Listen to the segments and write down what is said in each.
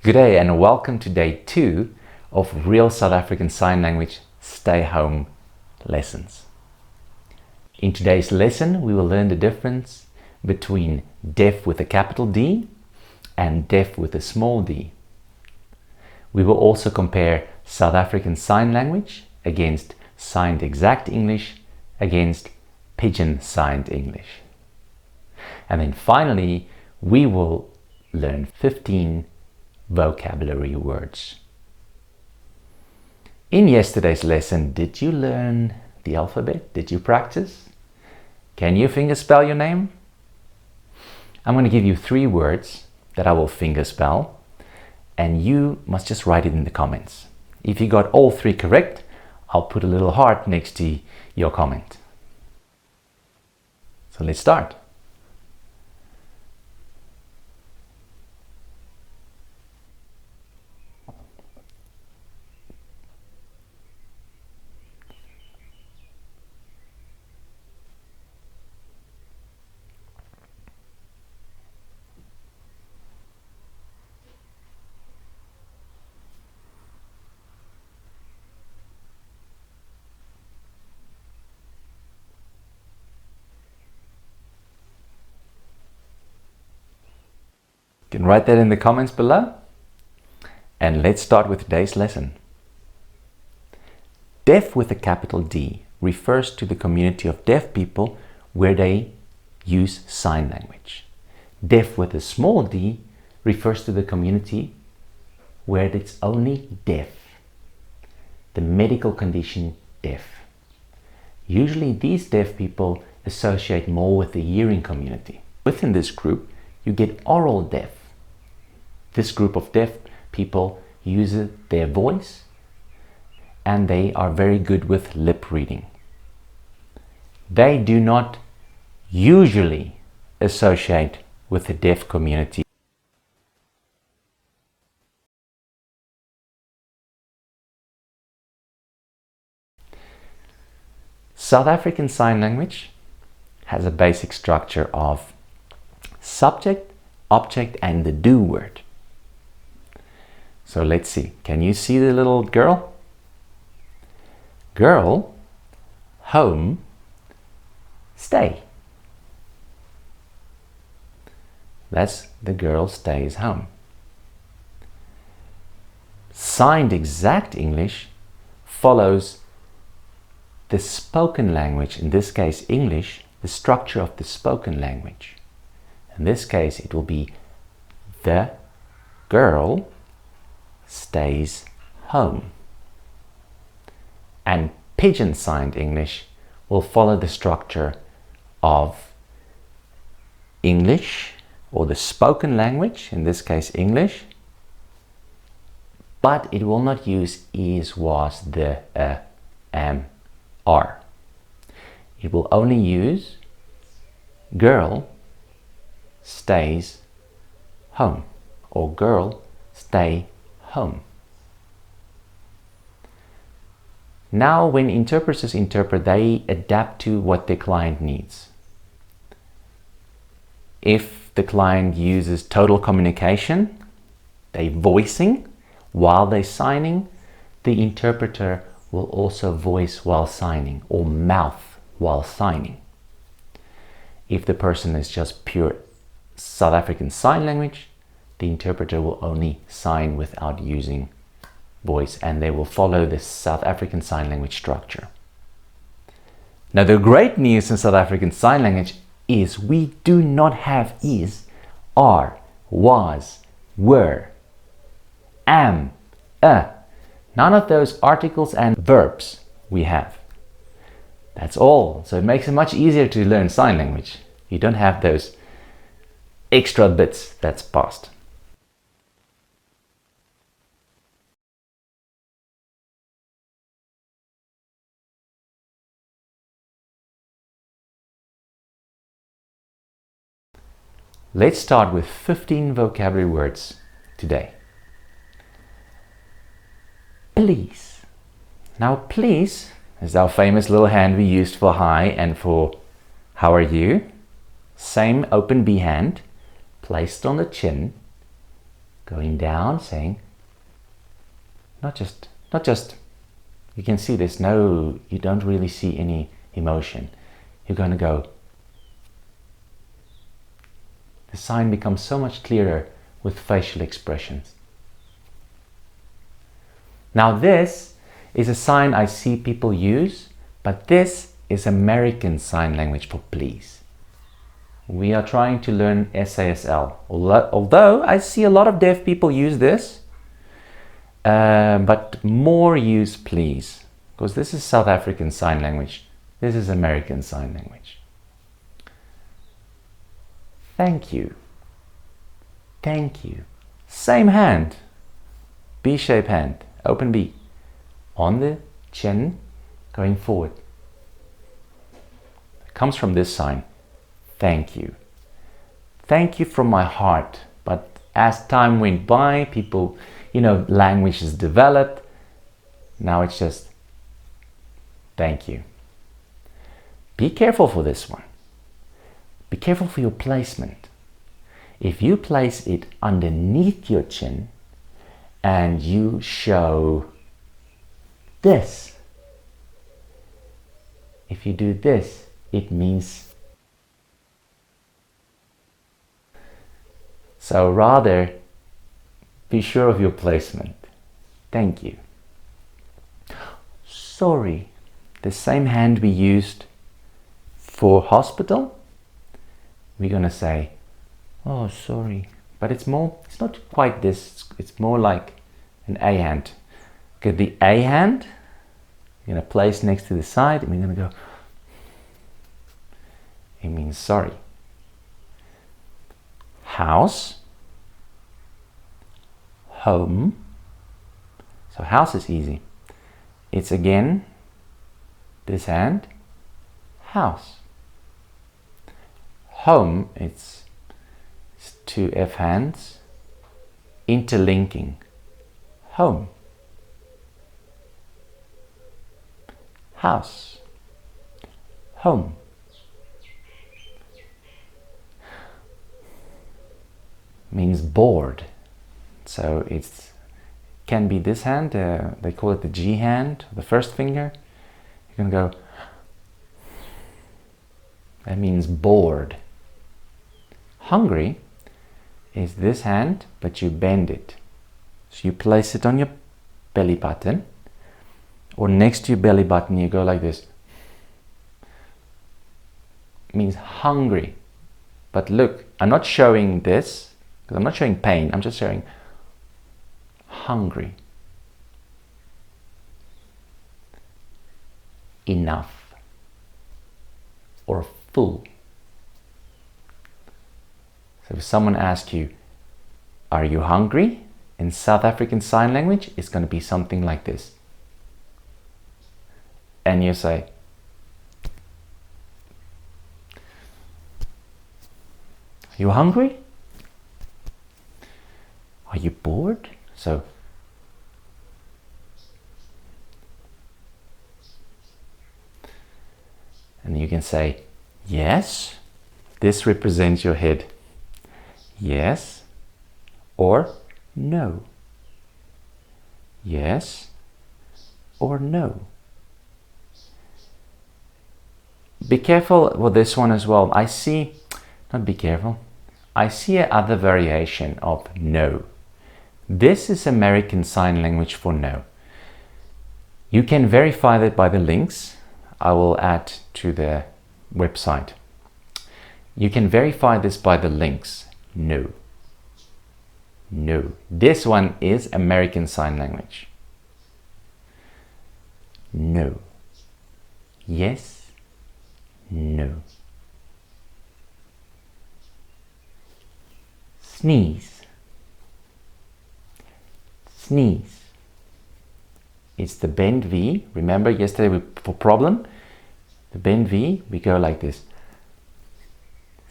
Good day and welcome to day 2 of Real South African Sign Language Stay Home lessons. In today's lesson, we will learn the difference between deaf with a capital D and deaf with a small d. We will also compare South African Sign Language against Signed Exact English against Pidgin Signed English. And then finally, we will learn 15 vocabulary words. In yesterday's lesson, did you learn the alphabet? Did you practice? Can you fingerspell your name? I'm going to give you 3 words that I will fingerspell, and you must just write it in the comments. If you got all 3 correct, I'll put a little heart next to your comment. So let's start. You can write that in the comments below. And let's start with today's lesson. Deaf with a capital D refers to the community of deaf people where they use sign language. Deaf with a small d refers to the community where it's only deaf, the medical condition deaf. Usually these deaf people associate more with the hearing community. Within this group, you get oral deaf. This group of deaf people use their voice and they are very good with lip reading. They do not usually associate with the deaf community. South African Sign Language has a basic structure of subject, object, and the do word. So let's see. Can you see the little girl? Girl, home, stay. That's the girl stays home. Signed Exact English follows the spoken language, in this case English, the structure of the spoken language. In this case it will be the girl stays home. And Pidgin Signed English will follow the structure of English, or the spoken language, in this case English, but it will not use is, was, the, am, are. It will only use girl stays home, or girl stay home. Now when interpreters interpret, they adapt to what their client needs. If the client uses total communication, they voicing while they're signing, the interpreter will also voice while signing, or mouth while signing. If the person is just pure South African Sign Language, the interpreter will only sign without using voice, and they will follow the South African Sign Language structure. Now the great news in South African Sign Language is we do not have is, are, was, were, am, none of those articles and verbs we have. That's all. So it makes it much easier to learn sign language. You don't have those extra bits that's past. Let's start with 15 vocabulary words today. Please. Now please is our famous little hand we used for hi and for how are you. Same open B hand placed on the chin, Going down, saying, not just, you can see there's no, you don't really see any emotion. You're going to go. The sign becomes so much clearer with facial expressions. Now this is a sign I see people use, but this is American Sign Language for please. We are trying to learn SASL, although I see a lot of deaf people use this, but more use please, because this is South African Sign Language. This is American Sign Language. Thank you. Thank you. Same hand. B-shaped hand. Open B. On the chin, going forward. It comes from this sign. Thank you. Thank you from my heart. But as time went by, people, language has developed. Now it's just thank you. Be careful for this one. Be careful for your placement. If you place it underneath your chin and you show this, if you do this, it means so. Rather, be sure of your placement. Thank you. Sorry. The same hand we used for hospital, we're going to say, oh, sorry. But it's not quite this. It's more like an A hand. Okay, the A hand, you're going to place next to the side, and we're going to go, it means sorry. House, home. So house is easy. It's again this hand, house. Home, it's two F hands interlinking. Home. House. Home. Means bored. So it can be this hand, they call it the G hand, the first finger. You're going to go, that means bored. Hungry is this hand, but you bend it. So you place it on your belly button, or next to your belly button, you go like this. It means hungry. But look, I'm not showing this, because I'm not showing pain, I'm just showing hungry. Enough. Or full. So if someone asks you, are you hungry? In South African Sign Language, it's going to be something like this. And you say, are you hungry? Are you bored? So, and you can say, yes. This represents your head. Yes. Or no. Yes. Or no. Be careful with this one as well. I see other variation of no. This is American Sign Language for no. You can verify that by the links I will add to the website. You can verify this by the links. No. No. This one is American Sign Language. No. Yes. No. Sneeze. Sneeze. It's the bend V. Remember yesterday for problem? The bend V, we go like this.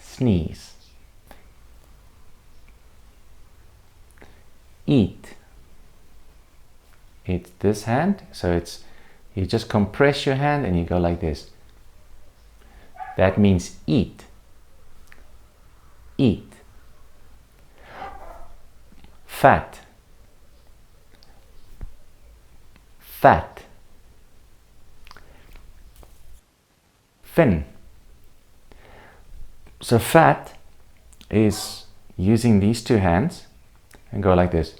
Sneeze. Eat. It's this hand, so it's, you just compress your hand and you go like this. That means eat. Eat. fat, fat, thin. So fat is using these two hands and go like this.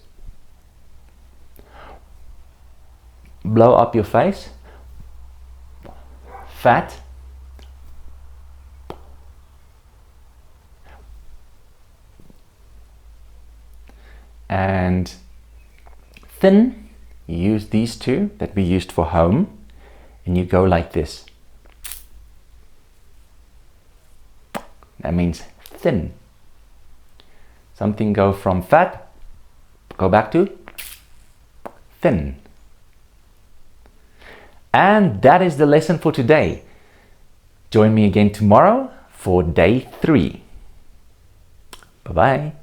Blow up your face. Fat. And thin, you use these two that we used for home, and you go like this. That means thin. Something go from fat, go back to thin. And that is the lesson for today. Join me again tomorrow for day 3. Bye-bye.